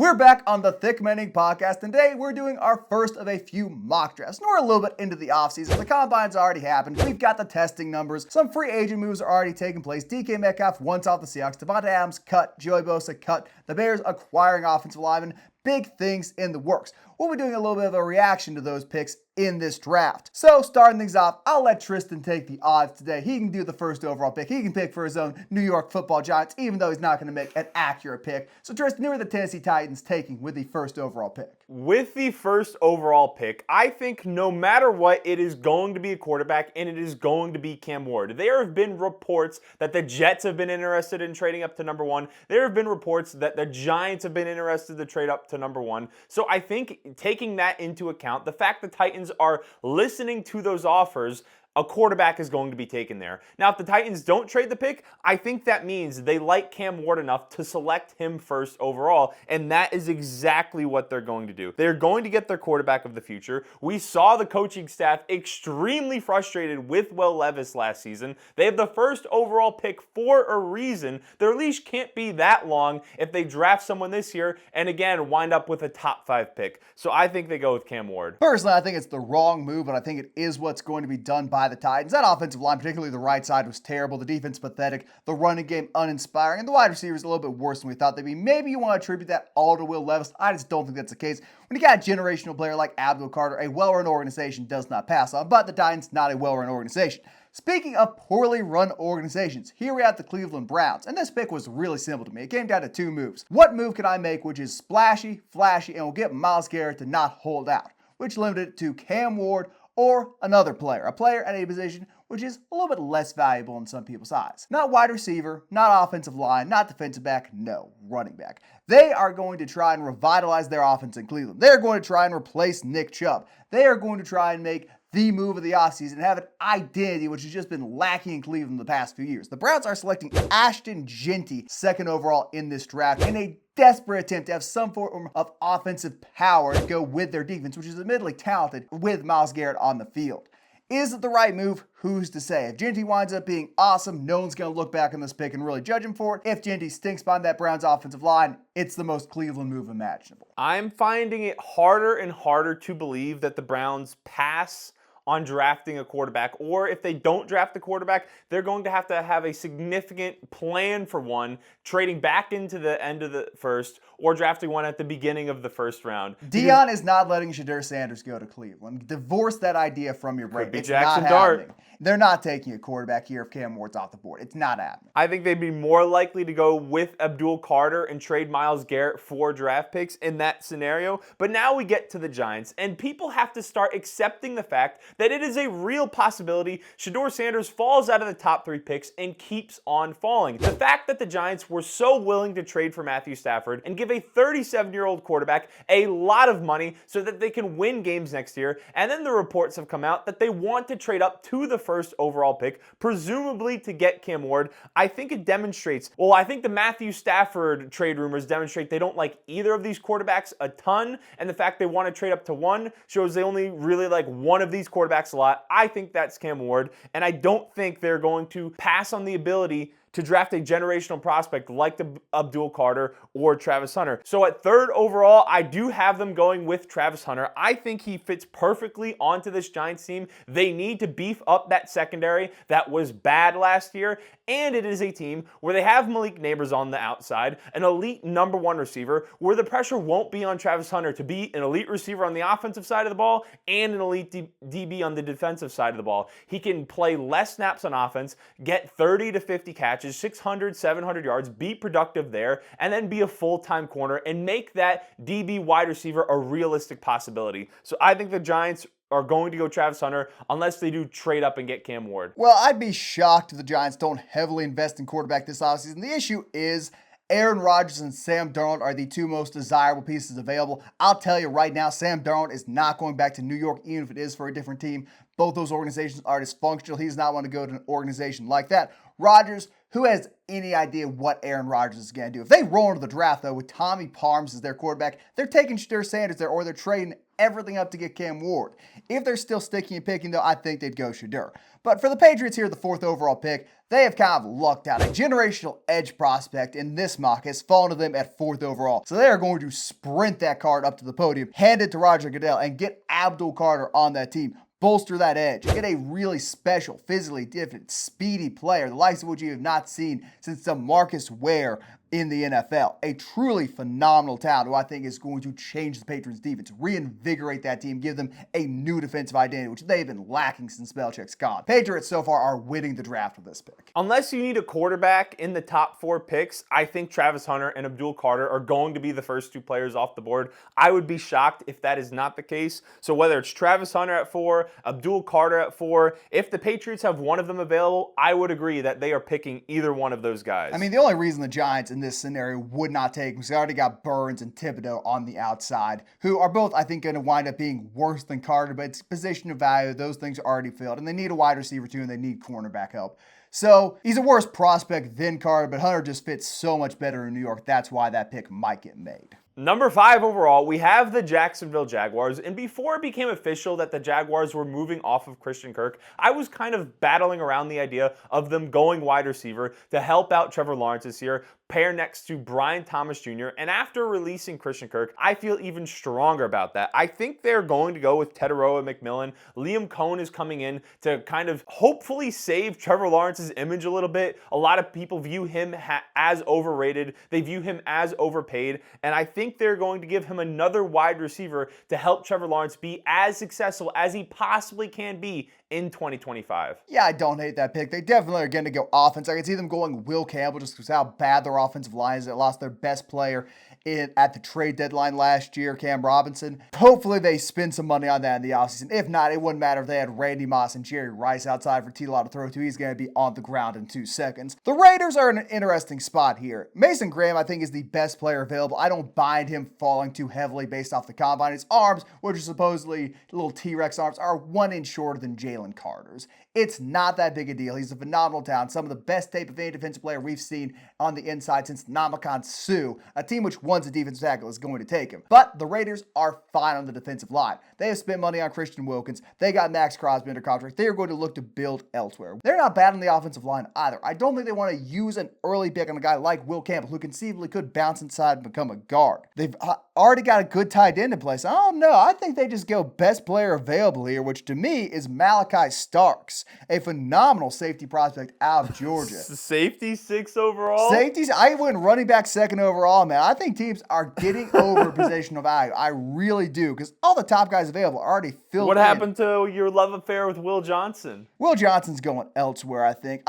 We're back on the Thick Mending podcast, and today we're doing our first of a few mock drafts. And we're a little bit into the offseason. The combine's already happened. We've got the testing numbers. Some free agent moves are already taking place. DK Metcalf once off the Seahawks. Devontae Adams cut. Joey Bosa cut. The Bears acquiring offensive linemen. Big things in the works. We'll be doing a little bit of a reaction to those picks in this draft. So starting things off, I'll let Tristan take the odds today. He can do the first overall pick. He can pick for his own New York Football Giants, even though he's not going to make an accurate pick. So Tristan, who are the Tennessee Titans taking with the first overall pick? With the first overall pick, I think no matter what, it is going to be a quarterback, and it is going to be Cam Ward. There have been reports that the Jets have been interested in trading up to number 1. There have been reports that the Giants have been interested to trade up to number 1. So I think taking that into account, the fact the Titans are listening to those offers, a quarterback is going to be taken there. Now, if the Titans don't trade the pick, I think that means they like Cam Ward enough to select him first overall, and that is exactly what they're going to do. They're going to get their quarterback of the future. We saw the coaching staff extremely frustrated with Will Levis last season. They have the first overall pick for a reason. Their leash can't be that long if they draft someone this year and, again, wind up with a top 5 pick. So I think they go with Cam Ward. Personally, I think it's the wrong move, but I think it is what's going to be done by the Titans. That offensive line, particularly the right side, was terrible. The defense pathetic. The running game uninspiring. And the wide receivers a little bit worse than we thought they'd be. Maybe you want to attribute that all to Will Levis. I just don't think that's the case. When you got a generational player like Abdul Carter, a well-run organization does not pass on. But the Titans, not a well-run organization. Speaking of poorly run organizations, here we have the Cleveland Browns. And this pick was really simple to me. It came down to 2 moves. What move can I make which is splashy, flashy, and will get Myles Garrett to not hold out? Which limited it to Cam Ward or another player. A player at a position which is a little bit less valuable in some people's eyes. Not wide receiver, not offensive line, not defensive back, no, running back. They are going to try and revitalize their offense in Cleveland. They're going to try and replace Nick Chubb. They are going to try and make the move of the offseason and have an identity which has just been lacking in Cleveland the past few years. The Browns are selecting Ashton Jeanty, 2nd overall in this draft, in a desperate attempt to have some form of offensive power to go with their defense, which is admittedly talented, with Myles Garrett on the field. Is it the right move? Who's to say? If Jeanty winds up being awesome, no one's going to look back on this pick and really judge him for it. If Jeanty stinks behind that Browns offensive line, it's the most Cleveland move imaginable. I'm finding it harder and harder to believe that the Browns pass on drafting a quarterback, or if they don't draft a quarterback, they're going to have a significant plan for one, trading back into the end of the first, or drafting one at the beginning of the first round. Dion is not letting Shadur Sanders go to Cleveland. Divorce that idea from your brain. It's Jackson not Dart. happening. They're not taking a quarterback here if Cam Ward's off the board. It's not happening. I think they'd be more likely to go with Abdul Carter and trade Myles Garrett for draft picks in that scenario. But now we get to the Giants, and people have to start accepting the fact that it is a real possibility Shadur Sanders falls out of the top 3 picks and keeps on falling. The fact that the Giants were so willing to trade for Matthew Stafford and give a 37-year-old quarterback a lot of money so that they can win games next year, and then the reports have come out that they want to trade up to the first overall pick, presumably to get Cam Ward. I think it demonstrates, I think the Matthew Stafford trade rumors demonstrate they don't like either of these quarterbacks a ton, and the fact they want to trade up to 1 shows they only really like one of these quarterbacks a lot. I think that's Cam Ward, and I don't think they're going to pass on the ability to draft a generational prospect like the Abdul Carter or Travis Hunter. So at 3rd overall, I do have them going with Travis Hunter. I think he fits perfectly onto this Giants team. They need to beef up that secondary that was bad last year, and it is a team where they have Malik Neighbors on the outside, an elite number 1 receiver, where the pressure won't be on Travis Hunter to be an elite receiver on the offensive side of the ball and an elite DB on the defensive side of the ball. He can play less snaps on offense, get 30 to 50 catches, 600, 700 yards, be productive there, and then be a full-time corner and make that DB wide receiver a realistic possibility. So I think the Giants are going to go Travis Hunter unless they do trade up and get Cam Ward. Well, I'd be shocked if the Giants don't heavily invest in quarterback this offseason. The issue is Aaron Rodgers and Sam Darnold are the 2 most desirable pieces available. I'll tell you right now, Sam Darnold is not going back to New York, even if it is for a different team. Both those organizations are dysfunctional. He does not want to go to an organization like that. Rodgers, who has any idea what Aaron Rodgers is going to do? If they roll into the draft, though, with Tommy Palms as their quarterback, they're taking Shedeur Sanders there, or they're trading everything up to get Cam Ward. If they're still sticking and picking, though, I think they'd go Shedeur. But for the Patriots here, the 4th overall pick, they have kind of lucked out. A generational edge prospect in this mock has fallen to them at 4th overall. So they are going to sprint that card up to the podium, hand it to Roger Goodell, and get Abdul Carter on that team. Bolster that edge. Get a really special, physically different, speedy player, the likes of which you have not seen since DeMarcus Ware in the NFL. A truly phenomenal talent who I think is going to change the Patriots defense, reinvigorate that team, give them a new defensive identity, which they've been lacking since Belichick's gone. Patriots so far are winning the draft with this pick. Unless you need a quarterback in the top 4 picks, I think Travis Hunter and Abdul Carter are going to be the first 2 players off the board. I would be shocked if that is not the case. So whether it's Travis Hunter at 4, Abdul Carter at 4, if the Patriots have one of them available, I would agree that they are picking either one of those guys. I mean, the only reason the Giants in this scenario would not take him because they already got Burns and Thibodeau on the outside, who are both, I think, going to wind up being worse than Carter, but it's position of value. Those things are already filled, and they need a wide receiver too, and they need cornerback help. So he's a worse prospect than Carter, but Hunter just fits so much better in New York. That's why that pick might get made. Number 5 overall, we have the Jacksonville Jaguars, and before it became official that the Jaguars were moving off of Christian Kirk, I was kind of battling around the idea of them going wide receiver to help out Trevor Lawrence this year, pair next to Brian Thomas Jr., and after releasing Christian Kirk, I feel even stronger about that. I think they're going to go with Teteroa McMillan. Liam Cohn is coming in to kind of hopefully save Trevor Lawrence's image a little bit. A lot of people view him as overrated. They view him as overpaid, and I think they're going to give him another wide receiver to help Trevor Lawrence be as successful as he possibly can be in 2025. Yeah, I don't hate that pick. They definitely are going to go offense. I can see them going Will Campbell just because how bad their offensive line is. They lost their best player at the trade deadline last year, Cam Robinson. Hopefully they spend some money on that in the offseason. If not, it wouldn't matter if they had Randy Moss and Jerry Rice outside for T-Law to throw to. He's going to be on the ground in 2 seconds. The Raiders are in an interesting spot here. Mason Graham, I think, is the best player available. I don't bind him falling too heavily based off the combine. His arms, which are supposedly little T-Rex arms, are 1 inch shorter than Jalen Carter's. It's not that big a deal. He's a phenomenal talent. Some of the best tape of any defensive player we've seen on the inside since Ndamukong Suh, a team which wants a defensive tackle, is going to take him. But the Raiders are fine on the defensive line. They have spent money on Christian Wilkins. They got Max Crosby under contract. They are going to look to build elsewhere. They're not bad on the offensive line either. I don't think they want to use an early pick on a guy like Will Campbell, who conceivably could bounce inside and become a guard. They've already got a good tight end in place. I don't know. I think they just go best player available here, which to me is Malachi Starks, a phenomenal safety prospect out of Georgia. Safety 6 overall? Safeties, I went running back 2nd overall, man. I think teams are getting over positional value. I really do, because all the top guys available are already filled What in. happened to your love affair with Will Johnson? Will Johnson's going elsewhere, I think.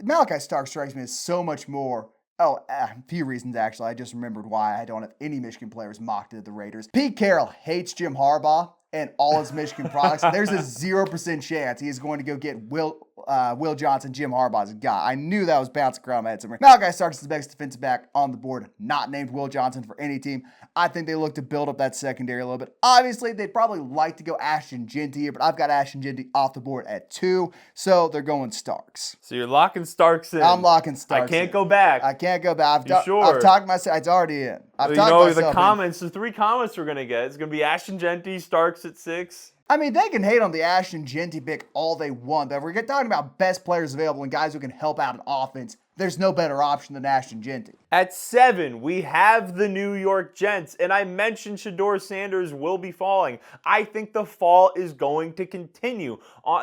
Malachi Starks strikes me as so much more. A few reasons, actually. I just remembered why I don't have any Michigan players mocked at the Raiders. Pete Carroll hates Jim Harbaugh and all his Michigan products. There's a 0% chance he is going to go get Will Johnson, Jim Harbaugh's guy. I knew that was bouncing around my head somewhere. Malachi Starks is the best defensive back on the board, not named Will Johnson for any team. I think they look to build up that secondary a little bit. Obviously, they'd probably like to go Ashton Jeanty here, but I've got Ashton Jeanty off the board at 2, so they're going Starks. So you're locking Starks in. I'm locking Starks I can't go back. I can't go back. You sure? I've talked myself. It's already in. The comments, the 3 comments we're going to get, it's going to be Ashton Jeanty, Starks at 6. I mean, they can hate on the Ashton Jeanty pick all they want, but if we're talking about best players available and guys who can help out an offense, there's no better option than Ashton Jeanty. At 7, we have the New York Jets, and I mentioned Shedeur Sanders will be falling. I think the fall is going to continue.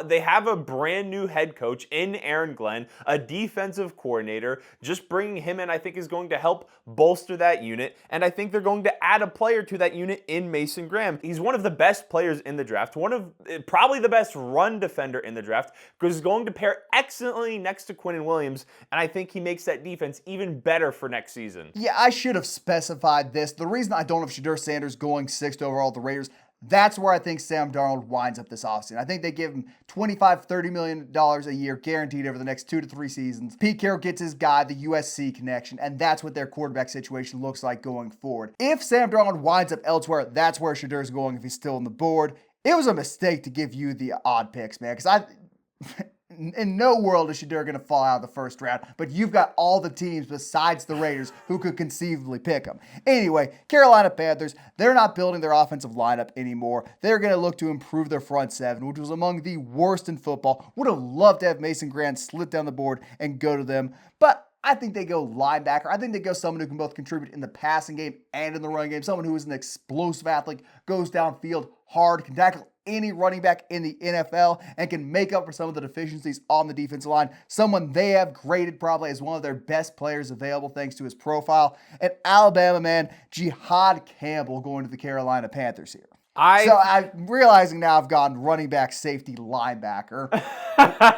They have a brand new head coach in Aaron Glenn, a defensive coordinator. Just bringing him in, I think, is going to help bolster that unit, and I think they're going to add a player to that unit in Mason Graham. He's one of the best players in the draft, probably the best run defender in the draft, because he's going to pair excellently next to Quinnen Williams, and I think he makes that defense even better for next season. Yeah, I should have specified this. The reason I don't have Shedeur Sanders going 6th overall at the Raiders, that's where I think Sam Darnold winds up this offseason. I think they give him $25-30 million a year guaranteed over the next 2 to 3 seasons. Pete Carroll gets his guy, the USC connection, and that's what their quarterback situation looks like going forward. If Sam Darnold winds up elsewhere, that's where Shedeur's going if he's still on the board. It was a mistake to give you the odd picks, man, because in no world is Shedeur going to fall out of the first round, but you've got all the teams besides the Raiders who could conceivably pick him. Anyway, Carolina Panthers, they're not building their offensive lineup anymore. They're going to look to improve their front seven, which was among the worst in football. Would have loved to have Mason Grant slip down the board and go to them, but I think they go linebacker. I think they go someone who can both contribute in the passing game and in the running game. Someone who is an explosive athlete, goes downfield hard, can tackle any running back in the NFL, and can make up for some of the deficiencies on the defensive line. Someone they have graded probably as one of their best players available thanks to his profile. And Alabama man, Jihad Campbell going to the Carolina Panthers here. So I'm realizing now I've gone running back, safety, linebacker,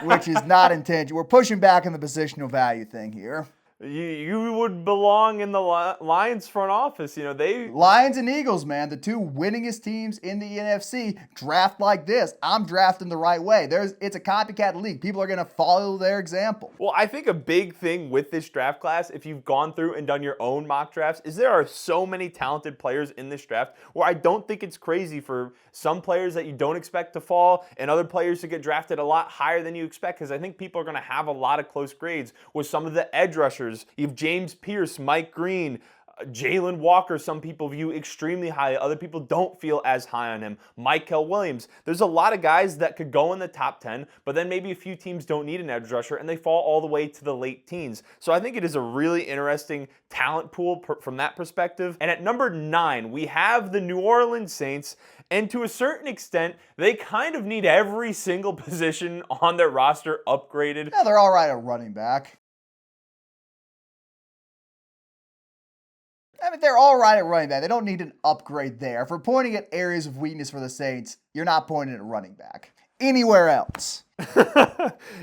which is not intentional. We're pushing back in the positional value thing here. You would belong in the Lions front office. Lions and Eagles, man, the two winningest teams in the NFC draft like this. I'm drafting the right way. It's a copycat league. People are going to follow their example. Well, I think a big thing with this draft class, if you've gone through and done your own mock drafts, is there are so many talented players in this draft where I don't think it's crazy for some players that you don't expect to fall and other players to get drafted a lot higher than you expect, because I think people are going to have a lot of close grades with some of the edge rushers. You have James Pierce, Mike Green, Jalen Walker, some people view extremely high. Other people don't feel as high on him. Michael Williams. There's a lot of guys that could go in the top 10, but then maybe a few teams don't need an edge rusher, and they fall all the way to the late teens. So I think it is a really interesting talent pool from that perspective. And at number 9, we have the New Orleans Saints. And to a certain extent, they kind of need every single position on their roster upgraded. Yeah, they're all right at running back. I mean, they're all right at running back. They don't need an upgrade there. If we're pointing at areas of weakness for the Saints, you're not pointing at running back. Anywhere else.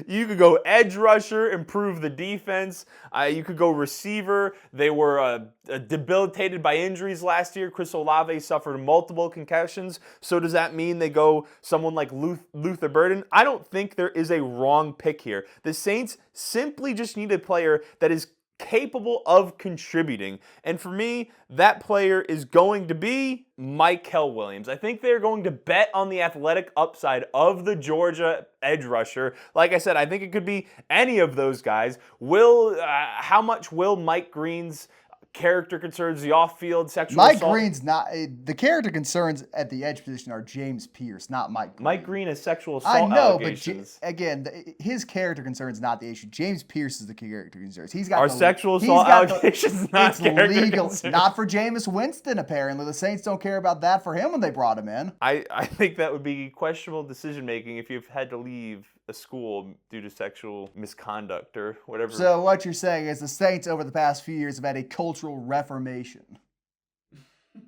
You could go edge rusher, improve the defense. You could go receiver. They were debilitated by injuries last year. Chris Olave suffered multiple concussions. So does that mean they go someone like Luther Burden? I don't think there is a wrong pick here. The Saints simply just need a player that is capable of contributing. And for me, that player is going to be Michael Williams. I think they're going to bet on the athletic upside of the Georgia edge rusher. Like I said, I think it could be any of those guys. How much will Mike Green's character concerns, the off-field sexual assault? Mike Green's not... The character concerns at the edge position are James Pierce, not Mike Green. Mike Green has sexual assault allegations. But again, his character concern is not the issue. James Pierce is the character concerns. Sexual assault allegations not character legal concerns? Not for Jameis Winston, apparently. The Saints don't care about that for him when they brought him in. I think that would be questionable decision-making if you've had to leave a school due to sexual misconduct or whatever. So what you're saying is the Saints over the past few years have had a cultural reformation.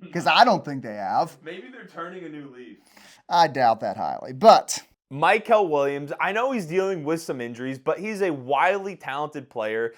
Because I don't think they have. Maybe they're turning a new leaf. I doubt that highly. But Michael Williams, I know he's dealing with some injuries, but he's a wildly talented player.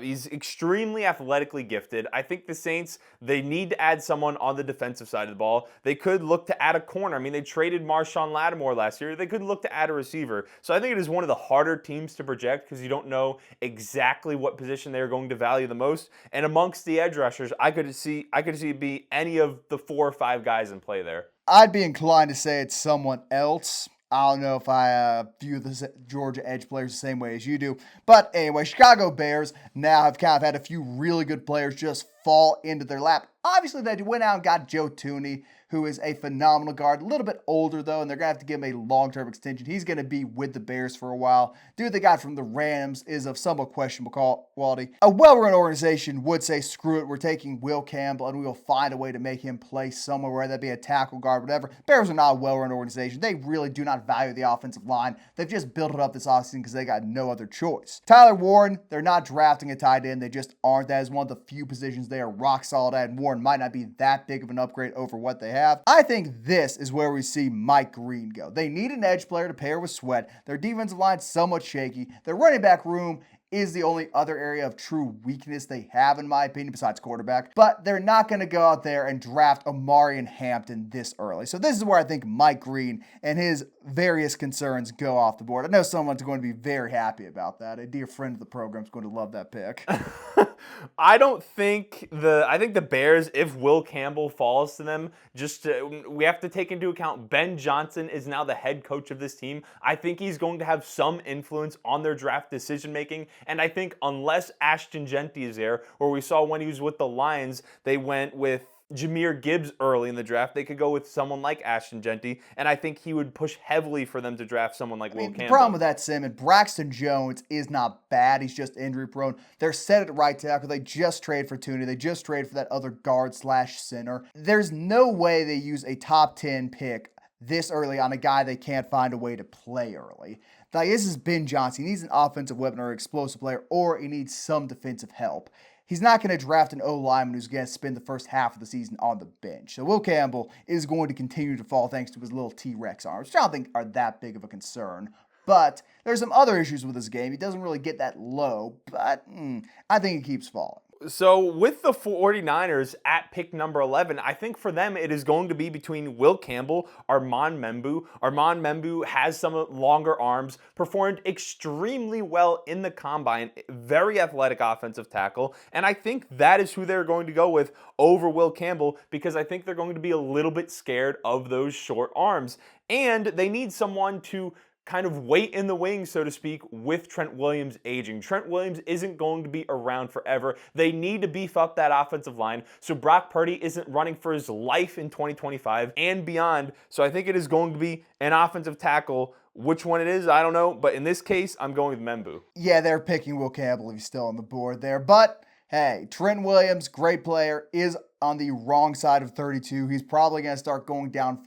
He's extremely athletically gifted. I think the Saints, they need to add someone on the defensive side of the ball. They could look to add a corner. I mean, they traded Marshawn Lattimore last year. They could look to add a receiver. So I think it is one of the harder teams to project because you don't know exactly what position they're going to value the most. And amongst the edge rushers, I could see it be any of the 4 or 5 guys in play there. I'd be inclined to say it's someone else. I don't know if I view the Georgia edge players the same way as you do. But anyway, Chicago Bears now have kind of had a few really good players just fall into their lap. Obviously, they went out and got Joe Thuney, who is a phenomenal guard. A little bit older, though, and they're going to have to give him a long-term extension. He's going to be with the Bears for a while. Dude they got from the Rams is of somewhat questionable quality. A well-run organization would say, screw it, we're taking Will Campbell, and we will find a way to make him play somewhere, whether that be a tackle guard, whatever. Bears are not a well-run organization. They really do not value the offensive line. They've just built it up this offseason because they got no other choice. Tyler Warren, they're not drafting a tight end. They just aren't. That is one of the few positions they are rock solid at, and Warren might not be that big of an upgrade over what they have. I think this is where we see Mike Green go. They need an edge player to pair with Sweat. Their defensive line's somewhat shaky. Their running back room is the only other area of true weakness they have, in my opinion, besides quarterback. But they're not going to go out there and draft Amari and Hampton this early. So this is where I think Mike Green and his various concerns go off the board. I know someone's going to be very happy about that. A dear friend of the program is going to love that pick. I think the Bears, if Will Campbell falls to them, we have to take into account Ben Johnson is now the head coach of this team. I think he's going to have some influence on their draft decision making, and I think unless Ashton Genty is there, or we saw when he was with the Lions, they went with Jahmyr Gibbs early in the draft, they could go with someone like Ashton Genty, and I think he would push heavily for them to draft someone like Will Campbell. The problem with that, Sim, and Braxton Jones is not bad. He's just injury prone. They're set at right tackle. They just trade for Tooney. They just trade for that other guard/center. There's no way they use a top 10 pick this early on a guy they can't find a way to play early. Like, this is Ben Johnson. He needs an offensive weapon or an explosive player, or he needs some defensive help. He's not going to draft an O-lineman who's going to spend the first half of the season on the bench. So Will Campbell is going to continue to fall thanks to his little T-Rex arms, which I don't think are that big of a concern. But there's some other issues with his game. He doesn't really get that low, but I think he keeps falling. So with the 49ers at pick number 11, I think for them it is going to be between Will Campbell, Armand Membu. Armand Membu has some longer arms, performed extremely well in the combine, very athletic offensive tackle, and I think that is who they're going to go with over Will Campbell because I think they're going to be a little bit scared of those short arms, and they need someone to kind of wait in the wings, so to speak, with Trent Williams aging. Trent Williams isn't going to be around forever. They need to beef up that offensive line so Brock Purdy isn't running for his life in 2025 and beyond. So I think it is going to be an offensive tackle. Which one it is, I don't know. But in this case, I'm going with Membu. Yeah, they're picking Will Campbell if he's still on the board there. But hey, Trent Williams, great player, is on the wrong side of 32. He's probably going to start going down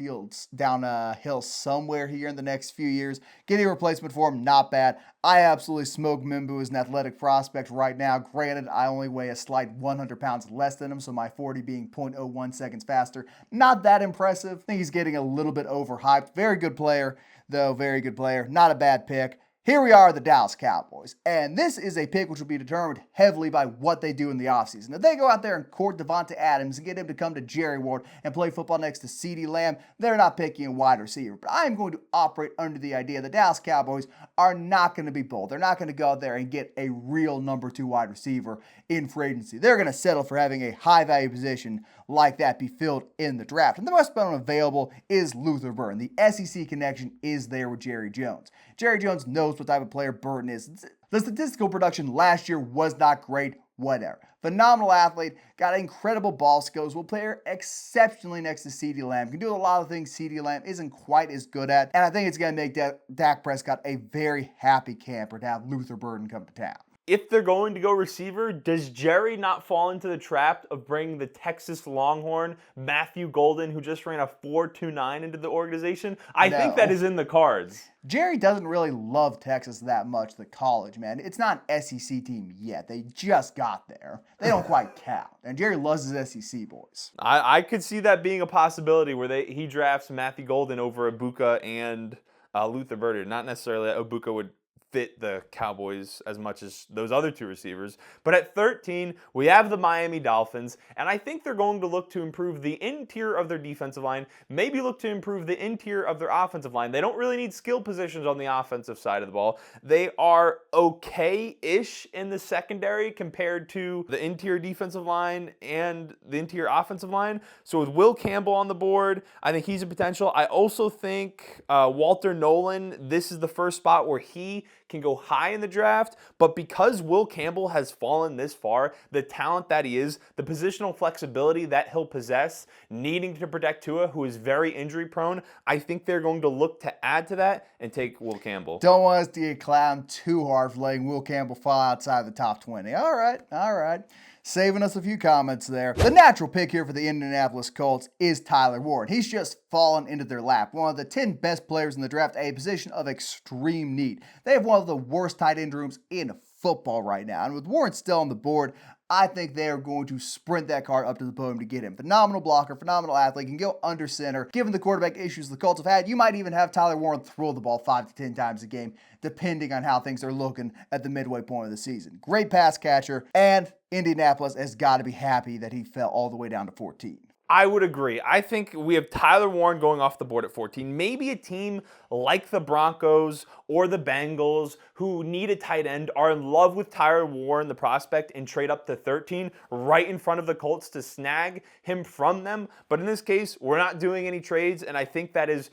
a hill somewhere here in the next few years. Getting a replacement for him, not bad. I absolutely smoke Membu as an athletic prospect right now. Granted, I only weigh a slight 100 pounds less than him, so my 40 being 0.01 seconds faster. Not that impressive. I think he's getting a little bit overhyped. Very good player, though. Very good player. Not a bad pick. Here we are, the Dallas Cowboys, and this is a pick which will be determined heavily by what they do in the offseason. If they go out there and court Devontae Adams and get him to come to Jerry Ward and play football next to CeeDee Lamb, they're not picking a wide receiver. But I am going to operate under the idea the Dallas Cowboys are not going to be bold. They're not going to go out there and get a real number 2 wide receiver in free agency. They're going to settle for having a high-value position like that be filled in the draft. And the most available is Luther Burden. The SEC connection is there with Jerry Jones. Jerry Jones knows what type of player Burden is. The statistical production last year was not great, whatever. Phenomenal athlete, got incredible ball skills, will play exceptionally next to CeeDee Lamb, can do a lot of things CeeDee Lamb isn't quite as good at, and I think it's going to make Dak Prescott a very happy camper to have Luther Burden come to town. If they're going to go receiver, does Jerry not fall into the trap of bringing the Texas Longhorn, Matthew Golden, who just ran a 4.29 into the organization? I think that is in the cards. Jerry doesn't really love Texas that much, the college, man. It's not an SEC team yet. They just got there. They don't quite count. And Jerry loves his SEC boys. I could see that being a possibility where he drafts Matthew Golden over Ibuka and Luther Burden. Not necessarily that Ibuka would fit the Cowboys as much as those other 2 receivers. But at 13, we have the Miami Dolphins, and I think they're going to look to improve the interior of their defensive line, maybe look to improve the interior of their offensive line. They don't really need skill positions on the offensive side of the ball. They are okay-ish in the secondary compared to the interior defensive line and the interior offensive line. So with Will Campbell on the board, I think he's a potential. I also think Walter Nolan, this is the first spot where he can go high in the draft, but because Will Campbell has fallen this far, the talent that he is, the positional flexibility that he'll possess, needing to protect Tua, who is very injury prone, I think they're going to look to add to that and take Will Campbell. Don't want us to get clowned too hard for letting Will Campbell fall outside the top 20. All right. Saving us a few comments there. The natural pick here for the Indianapolis Colts is Tyler Ward. He's just fallen into their lap. One of the 10 best players in the draft, a position of extreme need. They have one of the worst tight end rooms in football right now. And with Warren still on the board, I think they are going to sprint that card up to the podium to get him. Phenomenal blocker, phenomenal athlete, can go under center. Given the quarterback issues the Colts have had, you might even have Tyler Warren throw the ball 5 to 10 times a game, depending on how things are looking at the midway point of the season. Great pass catcher, and Indianapolis has got to be happy that he fell all the way down to 14. I would agree. I think we have Tyler Warren going off the board at 14. Maybe a team like the Broncos or the Bengals who need a tight end are in love with Tyler Warren, the prospect, and trade up to 13 right in front of the Colts to snag him from them. But in this case, we're not doing any trades, and I think that is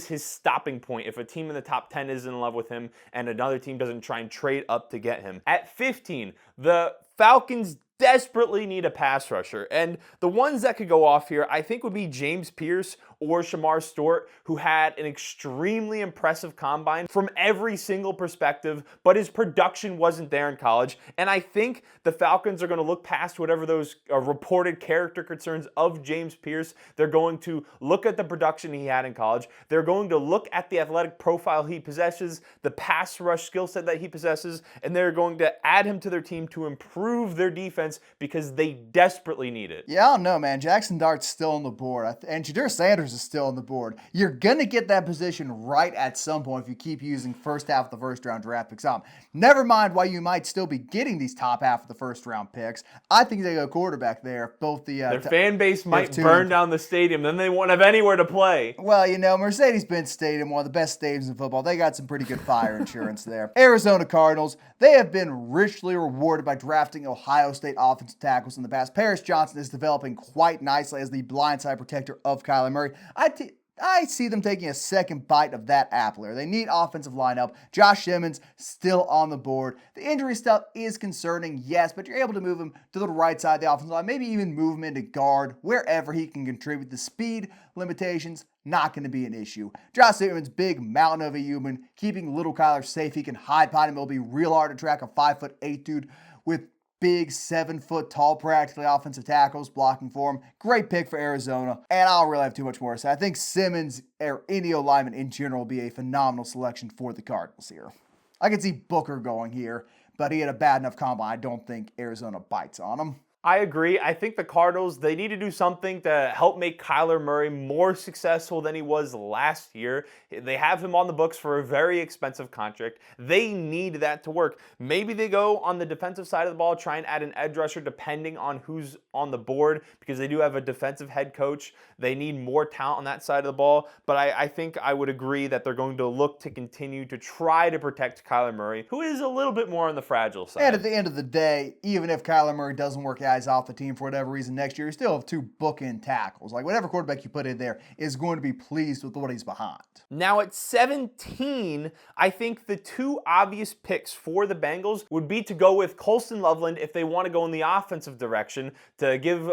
his stopping point if a team in the top 10 is in love with him and another team doesn't try and trade up to get him. At 15, the Falcons desperately need a pass rusher. And the ones that could go off here, I think, would be James Pierce or Shamar Stewart, who had an extremely impressive combine from every single perspective, but his production wasn't there in college. And I think the Falcons are going to look past whatever those reported character concerns of James Pierce. They're going to look at the production he had in college. They're going to look at the athletic profile he possesses, the pass rush skill set that he possesses, and they're going to add him to their team to improve their defense because they desperately need it. Yeah, I don't know, man. Jackson Dart's still on the board, and Jadir Sanders is still on the board. You're going to get that position right at some point if you keep using first half of the first round draft picks on. Never mind why you might still be getting these top half of the first round picks. I think they go quarterback there. Both their fan base might burn down the stadium, then they won't have anywhere to play. Well, you know, Mercedes-Benz Stadium, one of the best stadiums in football. They got some pretty good fire insurance there. Arizona Cardinals, they have been richly rewarded by drafting Ohio State offensive tackles in the past. Paris Johnson is developing quite nicely as the blindside protector of Kyler Murray. I see them taking a second bite of that apple. They need offensive lineup. Josh Simmons still on the board. The injury stuff is concerning, yes, but you're able to move him to the right side of the offensive line. Maybe even move him into guard, wherever he can contribute. The speed limitations, not going to be an issue. Josh Simmons, big mountain of a human, keeping little Kyler safe. He can hide behind him. It'll be real hard to track a 5'8" dude with big 7-foot tall, practically offensive tackles blocking for him. Great pick for Arizona. And I don't really have too much more to say. I think Simmons or any lineman in general will be a phenomenal selection for the Cardinals here. I could see Booker going here, but he had a bad enough combine. I don't think Arizona bites on him. I agree. I think the Cardinals, they need to do something to help make Kyler Murray more successful than he was last year. They have him on the books for a very expensive contract. They need that to work. Maybe they go on the defensive side of the ball, try and add an edge rusher depending on who's on the board, because they do have a defensive head coach. They need more talent on that side of the ball. But I think I would agree that they're going to look to continue to try to protect Kyler Murray, who is a little bit more on the fragile side. And at the end of the day, even if Kyler Murray doesn't work out, off the team for whatever reason next year, you still have 2 bookend tackles. Like, whatever quarterback you put in there is going to be pleased with what he's behind. Now at 17, I think the 2 obvious picks for the Bengals would be to go with Colston Loveland if they want to go in the offensive direction to give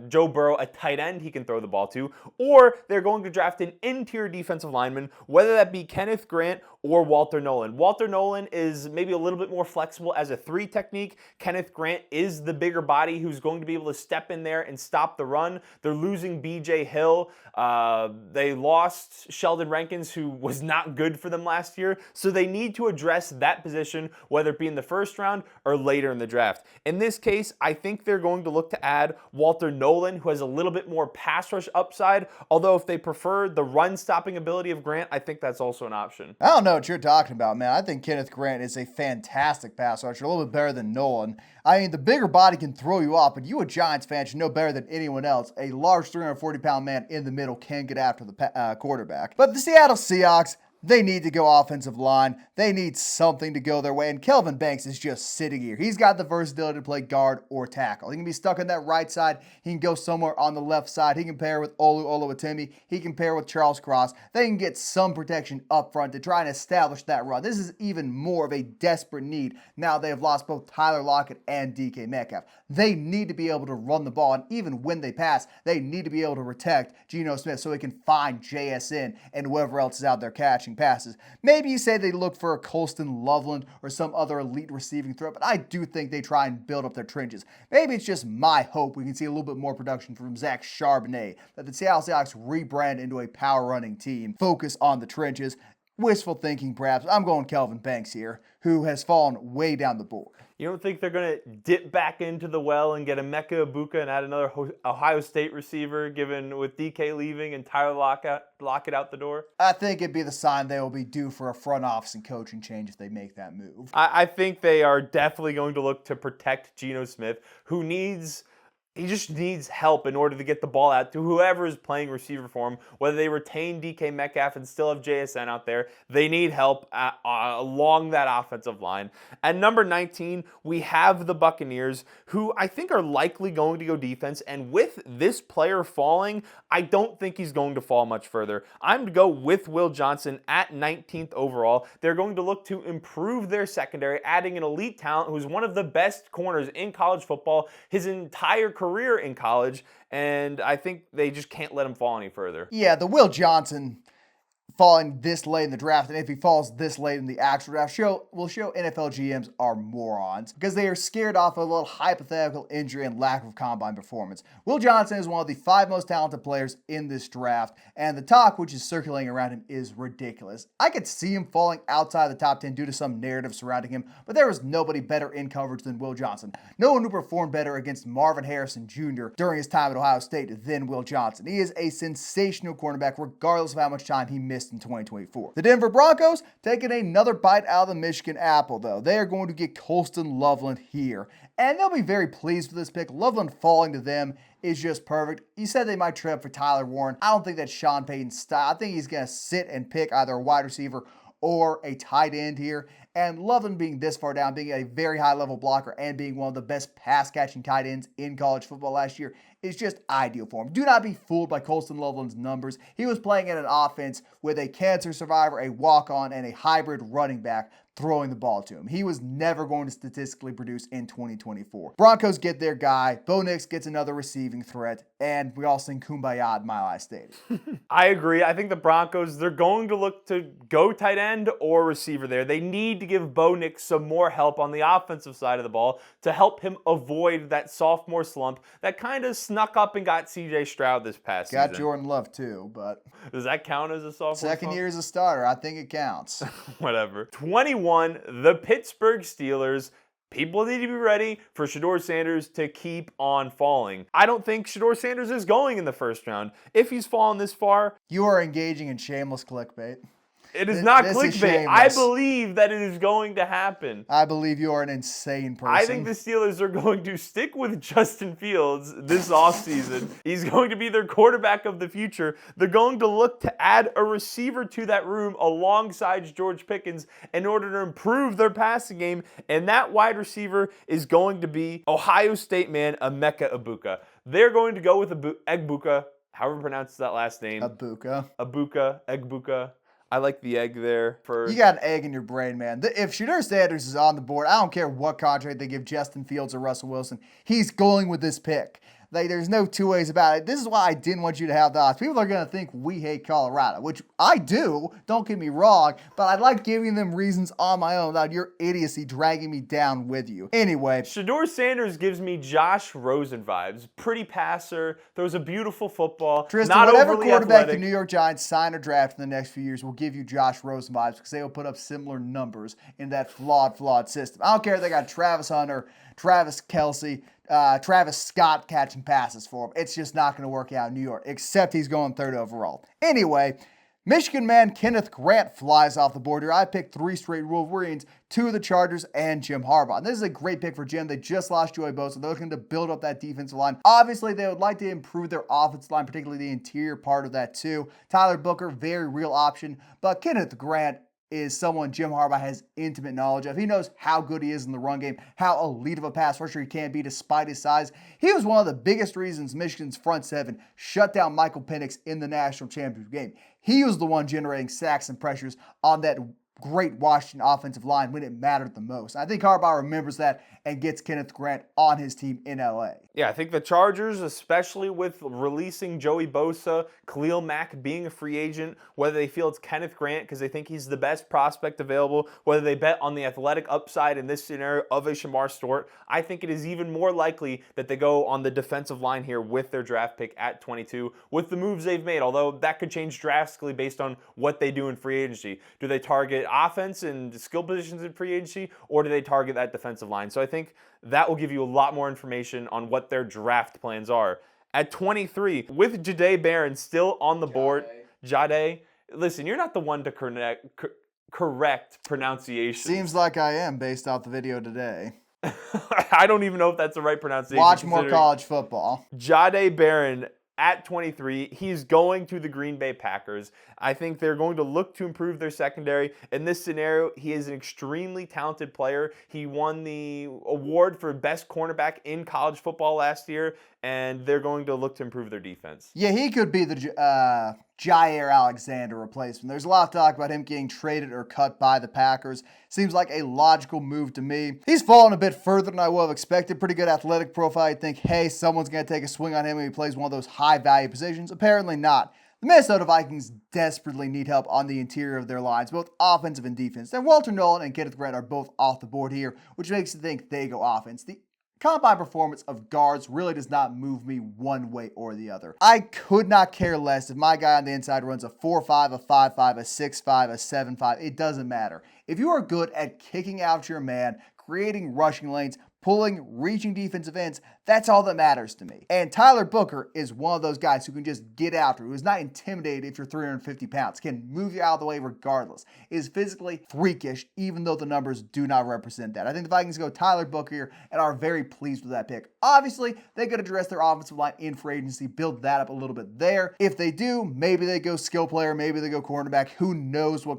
Joe Burrow a tight end he can throw the ball to, or they're going to draft an interior defensive lineman, whether that be Kenneth Grant or Walter Nolan. Walter Nolan is maybe a little bit more flexible as a 3 technique. Kenneth Grant is the bigger body who's going to be able to step in there and stop the run. They're losing B.J. Hill. They lost Sheldon Rankins, who was not good for them last year. So they need to address that position, whether it be in the first round or later in the draft. In this case, I think they're going to look to add Walter Nolan, who has a little bit more pass rush upside. Although if they prefer the run stopping ability of Grant, I think that's also an option. I don't know what you're talking about, man. I think Kenneth Grant is a fantastic pass rusher, a little bit better than Nolan. I mean, the bigger body can throw you off, but you, a Giants fan, should know better than anyone else. A large 340-pound man in the middle can get after the quarterback. But the Seattle Seahawks, they need to go offensive line. They need something to go their way. And Kelvin Banks is just sitting here. He's got the versatility to play guard or tackle. He can be stuck on that right side. He can go somewhere on the left side. He can pair with Olu Oluwatimi. He can pair with Charles Cross. They can get some protection up front to try and establish that run. This is even more of a desperate need now they have lost both Tyler Lockett and DK Metcalf. They need to be able to run the ball, and even when they pass, they need to be able to protect Geno Smith so he can find JSN and whoever else is out there catching passes. Maybe you say they look for a Colston Loveland or some other elite receiving threat, but I do think they try and build up their trenches. Maybe it's just my hope we can see a little bit more production from Zach Charbonnet, that the Seattle Seahawks rebrand into a power running team, focus on the trenches, wishful thinking perhaps. I'm going Kelvin Banks here, who has fallen way down the board. You don't think they're going to dip back into the well and get Emeka Egbuka and add another Ohio State receiver, given with DK leaving and Tyler Lockett out the door? I think it'd be the sign they will be due for a front office and coaching change if they make that move. I think they are definitely going to look to protect Geno Smith, he just needs help in order to get the ball out to whoever is playing receiver for him. Whether they retain DK Metcalf and still have JSN out there, they need help along that offensive line. At number 19, we have the Buccaneers, who I think are likely going to go defense. And with this player falling, I don't think he's going to fall much further. I'm going to go with Will Johnson at 19th overall. They're going to look to improve their secondary, adding an elite talent who's one of the best corners in college football his entire career in college, and I think they just can't let him fall any further. Yeah, the Will Johnson falling this late in the draft, and if he falls this late in the actual draft, will show NFL GMs are morons because they are scared off of a little hypothetical injury and lack of combine performance. Will Johnson is one of the 5 most talented players in this draft, and the talk which is circulating around him is ridiculous. I could see him falling outside the top 10 due to some narrative surrounding him, but there was nobody better in coverage than Will Johnson. No one who performed better against Marvin Harrison Jr. during his time at Ohio State than Will Johnson. He is a sensational cornerback regardless of how much time he missed in 2024. The Denver Broncos taking another bite out of the Michigan apple, though. They are going to get Colston Loveland here, and they'll be very pleased with this pick. Loveland falling to them is just perfect. You said they might trade up for Tyler Warren. I don't think that's Sean Payton's style. I think he's going to sit and pick either a wide receiver or a tight end here. And Loveland being this far down, being a very high-level blocker, and being one of the best pass-catching tight ends in college football last year is just ideal for him. Do not be fooled by Colston Loveland's numbers. He was playing in an offense with a cancer survivor, a walk-on, and a hybrid running back throwing the ball to him. He was never going to statistically produce in 2024. Broncos get their guy. Bo Nix gets another receiving threat, and we all sing Kumbaya at Mile High Stadium. I agree. I think the Broncos, they're going to look to go tight end or receiver there. They need to give Bo Nix some more help on the offensive side of the ball to help him avoid that sophomore slump that kind of snuck up and got CJ Stroud this past season. Got Jordan Love too, but does that count as a sophomore second slump? year as a starter? I think it counts. Whatever. 21, the Pittsburgh Steelers. People need to be ready for Shedeur Sanders to keep on falling. I don't think Shedeur Sanders is going in the first round. If he's fallen this far, you are engaging in shameless clickbait. It is not this clickbait. I believe that it is going to happen. I believe you are an insane person. I think the Steelers are going to stick with Justin Fields this offseason. He's going to be their quarterback of the future. They're going to look to add a receiver to that room alongside George Pickens in order to improve their passing game. And that wide receiver is going to be Ohio State man Emeka Egbuka. They're going to go with Egbuka, however pronounce that last name. Egbuka. I like the egg there. You got an egg in your brain, man. If Shedeur Sanders is on the board, I don't care what contract they give Justin Fields or Russell Wilson, he's going with this pick. Like, there's no two ways about it. This is why I didn't want you to have the odds. People are going to think we hate Colorado, which I do. Don't get me wrong. But I like giving them reasons on my own without your idiocy dragging me down with you. Anyway. Shedeur Sanders gives me Josh Rosen vibes. Pretty passer. Throws a beautiful football. Tristan, not whatever overly quarterback athletic. the New York Giants sign or draft in the next few years will give you Josh Rosen vibes because they will put up similar numbers in that flawed system. I don't care if they got Travis Hunter, Travis Kelce, Travis Scott catching passes for him. It's just not going to work out in New York, except he's going 3rd overall. Anyway, Michigan man Kenneth Grant flies off the board here. I picked 3 straight Wolverines, 2 of the Chargers, and Jim Harbaugh. And this is a great pick for Jim. They just lost Joey Bosa. They're looking to build up that defensive line. Obviously, they would like to improve their offensive line, particularly the interior part of that too. Tyler Booker, very real option. But Kenneth Grant is someone Jim Harbaugh has intimate knowledge of. He knows how good he is in the run game, how elite of a pass rusher he can be despite his size. He was one of the biggest reasons Michigan's front 7 shut down Michael Penix in the national championship game. He was the one generating sacks and pressures on that great Washington offensive line when it mattered the most. I think Harbaugh remembers that and gets Kenneth Grant on his team in LA. Yeah, I think the Chargers, especially with releasing Joey Bosa, Khalil Mack being a free agent, whether they feel it's Kenneth Grant because they think he's the best prospect available, whether they bet on the athletic upside in this scenario of a Shamar Stewart, I think it is even more likely that they go on the defensive line here with their draft pick at 22 with the moves they've made, although that could change drastically based on what they do in free agency. Do they target offense and skill positions in free agency, or do they target that defensive line? So I think that will give you a lot more information on what their draft plans are. At 23, with Jahdae Barron still on the board, Jahdae, listen, you're not the one to correct pronunciation. Seems like I am based off the video today. I don't even know if that's the right pronunciation. Watch more college football. Jahdae Barron at 23, he's going to the Green Bay Packers. I think they're going to look to improve their secondary. In this scenario, he is an extremely talented player. He won the award for best cornerback in college football last year, and they're going to look to improve their defense. Yeah, he could be the Jair Alexander replacement. There's a lot of talk about him getting traded or cut by the Packers. Seems like a logical move to me. He's fallen a bit further than I would have expected. Pretty good athletic profile. You'd think, hey, someone's going to take a swing on him when he plays one of those high-value positions. Apparently not. The Minnesota Vikings desperately need help on the interior of their lines, both offensive and defense. And Walter Nolan and Kenneth Grant are both off the board here, which makes you think they go offense. The combine performance of guards really does not move me one way or the other. I could not care less if my guy on the inside runs a 4.5, a 5.5, a 6.5, a 7.5. It doesn't matter. If you are good at kicking out your man, creating rushing lanes, pulling, reaching defensive ends, that's all that matters to me. And Tyler Booker is one of those guys who can just get after, who is not intimidated if you're 350 pounds, can move you out of the way regardless, is physically freakish, even though the numbers do not represent that. I think the Vikings go Tyler Booker here and are very pleased with that pick. Obviously, they could address their offensive line in free agency, build that up a little bit there. If they do, maybe they go skill player, maybe they go cornerback. Who knows what...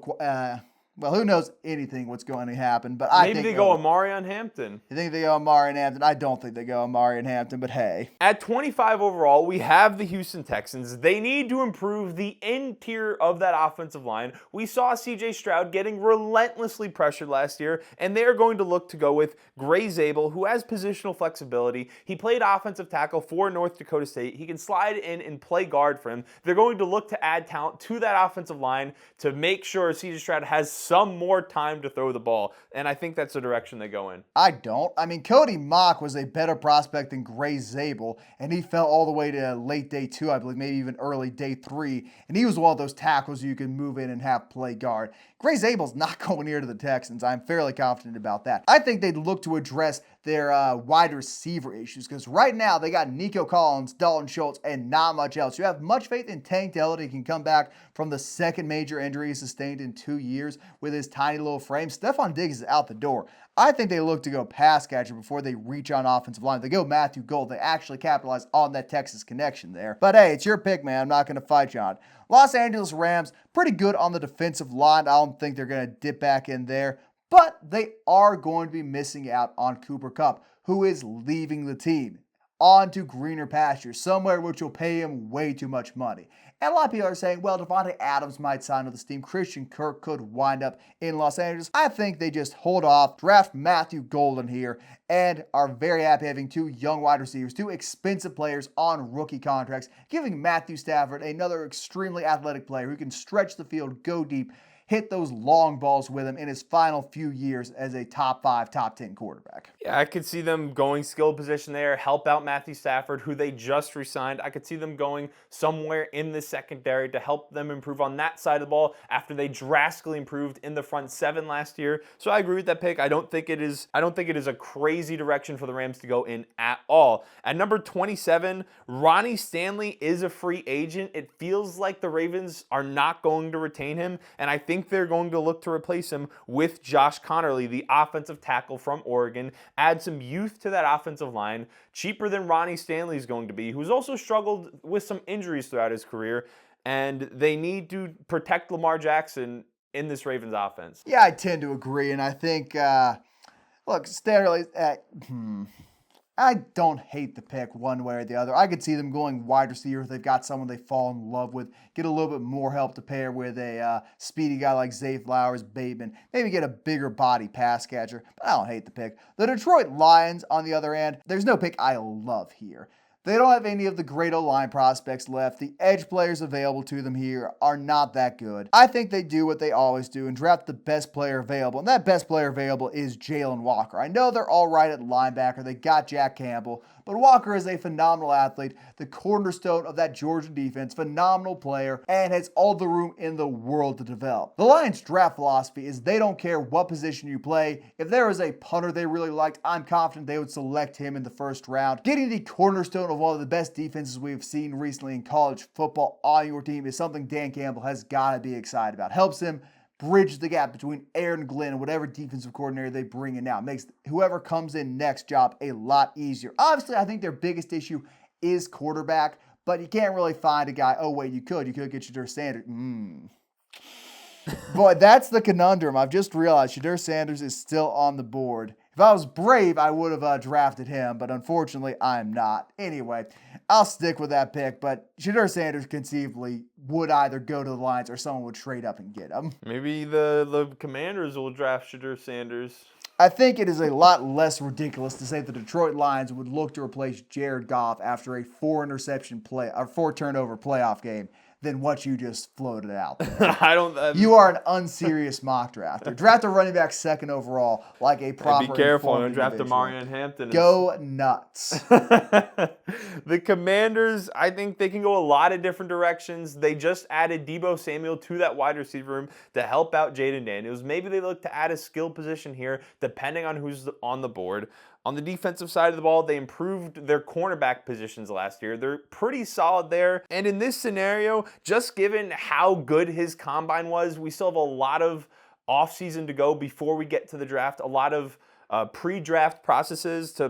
Well, who knows anything what's going to happen, but I think... Maybe they go Amari on Hampton. You think they go Amari and Hampton? I don't think they go Amari and Hampton, but hey. At 25 overall, we have the Houston Texans. They need to improve the interior of that offensive line. We saw C.J. Stroud getting relentlessly pressured last year, and they are going to look to go with Gray Zabel, who has positional flexibility. He played offensive tackle for North Dakota State. He can slide in and play guard for him. They're going to look to add talent to that offensive line to make sure C.J. Stroud has some more time to throw the ball, and I think that's the direction they go in. I don't. I mean, Cody Mock was a better prospect than Gray Zabel, and he fell all the way to late day 2, I believe, maybe even early day 3, and he was one of those tackles you can move in and have play guard. Gray Zabel's not going near to the Texans. I'm fairly confident about that. I think they'd look to address their wide receiver issues, because right now they got Nico Collins, Dalton Schultz, and not much else. You have much faith in Tank Dell. He can come back from the second major injury he sustained in 2 years with his tiny little frame. Stephon Diggs is out the door. I think they look to go pass catcher before they reach on offensive line. They go Matthew Gold. They actually capitalize on that Texas connection there. But hey, it's your pick, man. I'm not going to fight you on it. Los Angeles Rams, pretty good on the defensive line. I don't think they're going to dip back in there. But they are going to be missing out on Cooper Kupp, who is leaving the team on to greener pastures, somewhere which will pay him way too much money. And a lot of people are saying, well, Devontae Adams might sign with this team. Christian Kirk could wind up in Los Angeles. I think they just hold off, draft Matthew Golden here, and are very happy having 2 young wide receivers, 2 expensive players on rookie contracts, giving Matthew Stafford another extremely athletic player who can stretch the field, go deep, hit those long balls with him in his final few years as a top 5, top 10 quarterback. Yeah, I could see them going skill position there, help out Matthew Stafford, who they just re-signed. I could see them going somewhere in the secondary to help them improve on that side of the ball after they drastically improved in the front 7 last year. So I agree with that pick. I don't think it is a crazy direction for the Rams to go in at all. At number 27, Ronnie Stanley is a free agent. It feels like the Ravens are not going to retain him, and I think they're going to look to replace him with Josh Connerly, the offensive tackle from Oregon. Add some youth to that offensive line, cheaper than Ronnie Stanley is going to be, who's also struggled with some injuries throughout his career, and they need to protect Lamar Jackson in this Ravens offense. Yeah, I tend to agree, and I think, look, Stanley, I don't hate the pick one way or the other. I could see them going wide receiver if they've got someone they fall in love with, get a little bit more help to pair with a speedy guy like Zay Flowers, Bateman, maybe get a bigger body pass catcher, but I don't hate the pick. The Detroit Lions, on the other hand, there's no pick I love here. They don't have any of the great O-line prospects left. The edge players available to them here are not that good. I think they do what they always do and draft the best player available, and that best player available is Jalen Walker. I know they're all right at linebacker. They got Jack Campbell, but Walker is a phenomenal athlete, the cornerstone of that Georgia defense, phenomenal player, and has all the room in the world to develop. The Lions' draft philosophy is they don't care what position you play. If there is a punter they really liked, I'm confident they would select him in the first round. Getting the cornerstone of one of the best defenses we've seen recently in college football on your team is something Dan Campbell has got to be excited about. Helps him bridge the gap between Aaron Glenn and whatever defensive coordinator they bring in now. Makes whoever comes in next job a lot easier. Obviously, I think their biggest issue is quarterback, but you can't really find a guy. Oh, wait, you could get Shadur Sanders. Boy, that's the conundrum. I've just realized Shadur Sanders is still on the board. If I was brave, I would have drafted him, but unfortunately, I'm not. Anyway, I'll stick with that pick, but Shadur Sanders conceivably would either go to the Lions or someone would trade up and get him. Maybe the Commanders will draft Shadur Sanders. I think it is a lot less ridiculous to say the Detroit Lions would look to replace Jared Goff after a 4-turnover playoff game than what you just floated out there. You are an unserious mock drafter. Draft a running back second overall like a proper. Be careful. Don't draft a Marion Hampton. Go nuts. The Commanders, I think they can go a lot of different directions. They just added Deebo Samuel to that wide receiver room to help out Jaden Daniels. Maybe they look to add a skill position here, depending on who's on the board. On the defensive side of the ball, they improved their cornerback positions last year. They're pretty solid there. And in this scenario, just given how good his combine was, we still have a lot of offseason to go before we get to the draft. A lot of pre-draft processes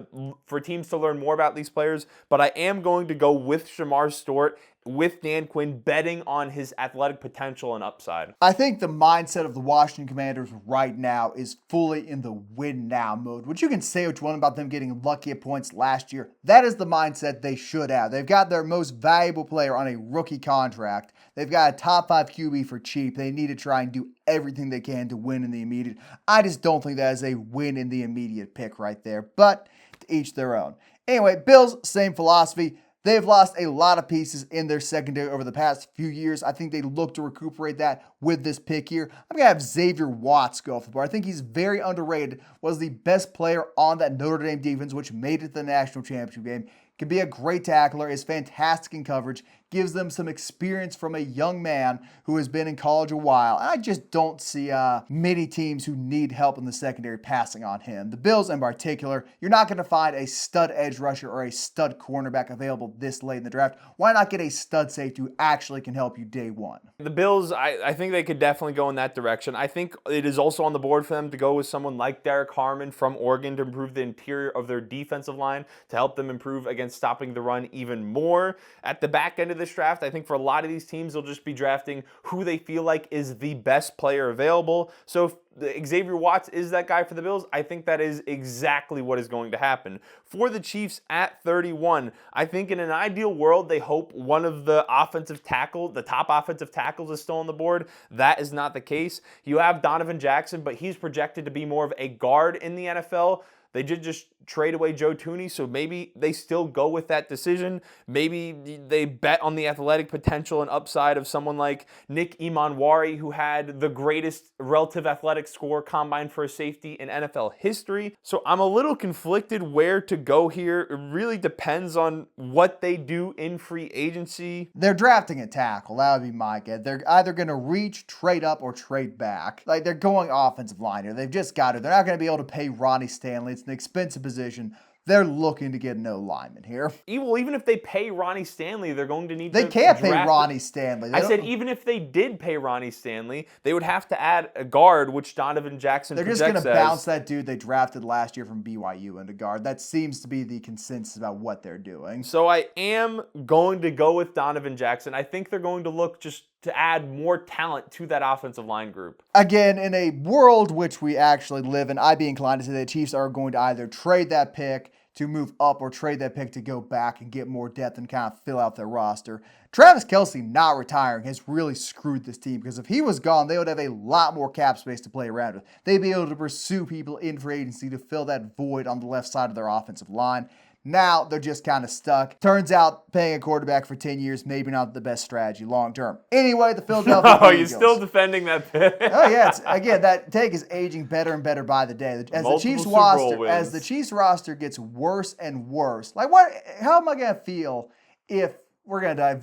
for teams to learn more about these players. But I am going to go with Shamar Stewart, with Dan Quinn, betting on his athletic potential and upside. I think the mindset of the Washington Commanders right now is fully in the win now mode, which you can say what you want about them getting lucky at points last year. That is the mindset they should have. They've got their most valuable player on a rookie contract. They've got a top 5 QB for cheap. They need to try and do everything they can to win in the immediate. I just don't think that is a win in the immediate pick right there, but to each their own. Anyway, Bills, same philosophy. They've lost a lot of pieces in their secondary over the past few years. I think they look to recuperate that with this pick here. I'm going to have Xavier Watts go off the board. I think he's very underrated. Was the best player on that Notre Dame defense, which made it to the national championship game. Can be a great tackler, is fantastic in coverage, gives them some experience from a young man who has been in college a while. I just don't see many teams who need help in the secondary passing on him. The Bills in particular, you're not going to find a stud edge rusher or a stud cornerback available this late in the draft. Why not get a stud safety who actually can help you day one? The Bills, I think they could definitely go in that direction. I think it is also on the board for them to go with someone like Derek Harmon from Oregon to improve the interior of their defensive line, to help them improve against stopping the run even more. At the back end of this draft, I think for a lot of these teams, they'll just be drafting who they feel like is the best player available. So if Xavier Watts is that guy for the Bills, I think that is exactly what is going to happen. For the Chiefs at 31, I think in an ideal world, they hope one of the top offensive tackles is still on the board. That is not the case. You have Donovan Jackson, but he's projected to be more of a guard in the NFL. They did just trade away Joe Thuney, so maybe they still go with that decision. Maybe they bet on the athletic potential and upside of someone like Nick Emanwari, who had the greatest relative athletic score combined for a safety in NFL history. So I'm a little conflicted where to go here. It really depends on what they do in free agency. They're drafting a tackle. That would be my guess. They're either going to reach, trade up, or trade back. Like, they're going offensive line here. They've just got to. They're not going to be able to pay Ronnie Stanley. It's an expensive position. They're looking to get no lineman here. Well, even if they pay Ronnie Stanley, they're going to need to. They can't pay Ronnie Stanley. I said even if they did pay Ronnie Stanley, they would have to add a guard, which Donovan Jackson projects as. They're just going to bounce that dude they drafted last year from BYU into guard. That seems to be the consensus about what they're doing. So I am going to go with Donovan Jackson. I think they're going to look just to add more talent to that offensive line group. Again, in a world which we actually live in, I'd be inclined to say the Chiefs are going to either trade that pick, to move up or trade that pick to go back and get more depth and kind of fill out their roster. Travis Kelce not retiring has really screwed this team because if he was gone, they would have a lot more cap space to play around with. They'd be able to pursue people in free agency to fill that void on the left side of their offensive line. Now they're just kind of stuck. Turns out paying a quarterback for 10 years, maybe not the best strategy long term. Anyway, the Philadelphia Oh, Eagles. you're still defending that pick. Oh yeah, again, that take is aging better and better by the day. As the Chiefs roster gets worse and worse. Like what? How am I gonna feel if we're gonna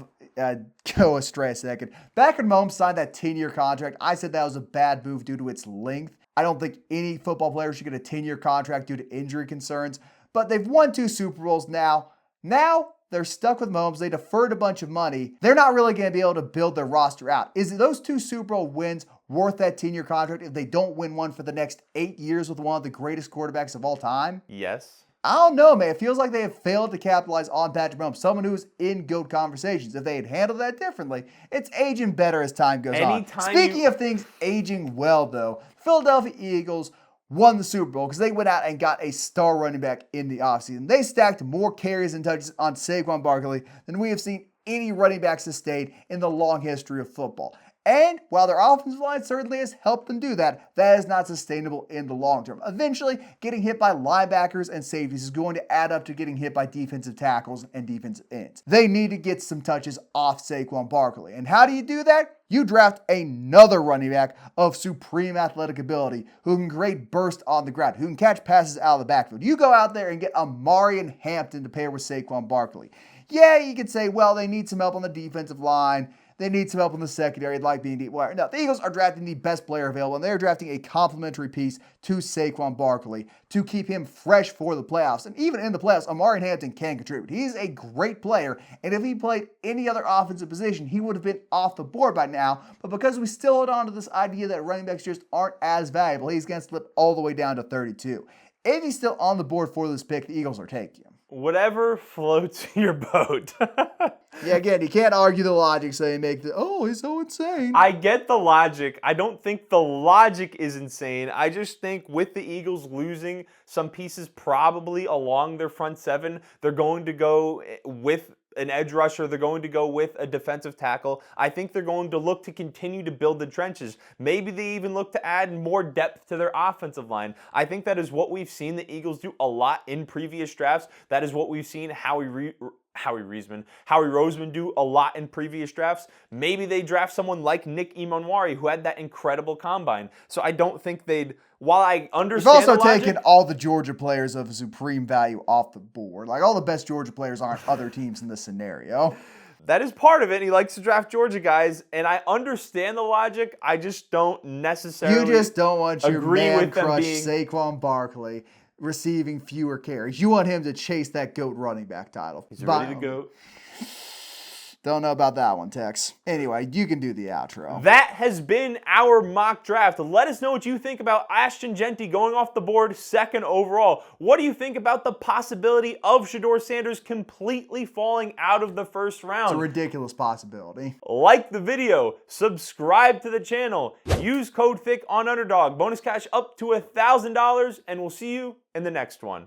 go astray a second? Back when Mahomes signed that 10-year contract, I said that was a bad move due to its length. I don't think any football player should get a 10-year contract due to injury concerns. But they've won 2 Super Bowls now. Now they're stuck with Mahomes. They deferred a bunch of money. They're not really going to be able to build their roster out. Is those 2 Super Bowl wins worth that 10-year contract if they don't win one for the next 8 years with one of the greatest quarterbacks of all time? Yes. I don't know, man. It feels like they have failed to capitalize on Patrick Mahomes, someone who's in GOAT conversations. If they had handled that differently, it's aging better as time goes on. Speaking of things aging well, though, Philadelphia Eagles won the Super Bowl because they went out and got a star running back in the offseason. They stacked more carries and touches on Saquon Barkley than we have seen any running back sustain in the long history of football. And while their offensive line certainly has helped them do that, that is not sustainable in the long term. Eventually, getting hit by linebackers and safeties is going to add up to getting hit by defensive tackles and defensive ends. They need to get some touches off Saquon Barkley. And how do you do that? You draft another running back of supreme athletic ability who can create burst on the ground, who can catch passes out of the backfield. You go out there and get Amarian Hampton to pair with Saquon Barkley. Yeah, you could say, well, they need some help on the defensive line. They need some help in the secondary, like being deep wire. No, the Eagles are drafting the best player available, and they're drafting a complimentary piece to Saquon Barkley to keep him fresh for the playoffs. And even in the playoffs, Amarian Hampton can contribute. He's a great player, and if he played any other offensive position, he would have been off the board by now. But because we still hold on to this idea that running backs just aren't as valuable, he's going to slip all the way down to 32. If he's still on the board for this pick, the Eagles are taking him. Whatever floats your boat. Yeah, again, you can't argue the logic, so you make he's so insane. I get the logic. I don't think the logic is insane. I just think with the Eagles losing some pieces probably along their front seven, they're going to go with an edge rusher. They're going to go with a defensive tackle. I think they're going to look to continue to build the trenches. Maybe they even look to add more depth to their offensive line. I think that is what we've seen the Eagles do a lot in previous drafts. That is what we've seen Howie Roseman do a lot in previous drafts. Maybe they draft someone like Nick Emanwari, who had that incredible combine. So I don't think while I understand We've also taken all the Georgia players of supreme value off the board. Like all the best Georgia players aren't other teams in this scenario. That is part of it. He likes to draft Georgia guys, and I understand the logic. I just don't necessarily You just don't want your man crush being Saquon Barkley receiving fewer carries. You want him to chase that GOAT running back title. He's ready to go. Don't know about that one, Tex. Anyway, you can do the outro. That has been our mock draft. Let us know what you think about Ashton Jeanty going off the board second overall. What do you think about the possibility of Shedeur Sanders completely falling out of the first round? It's a ridiculous possibility. Like the video, subscribe to the channel, use code THICK on Underdog. Bonus cash up to $1,000, and we'll see you in the next one.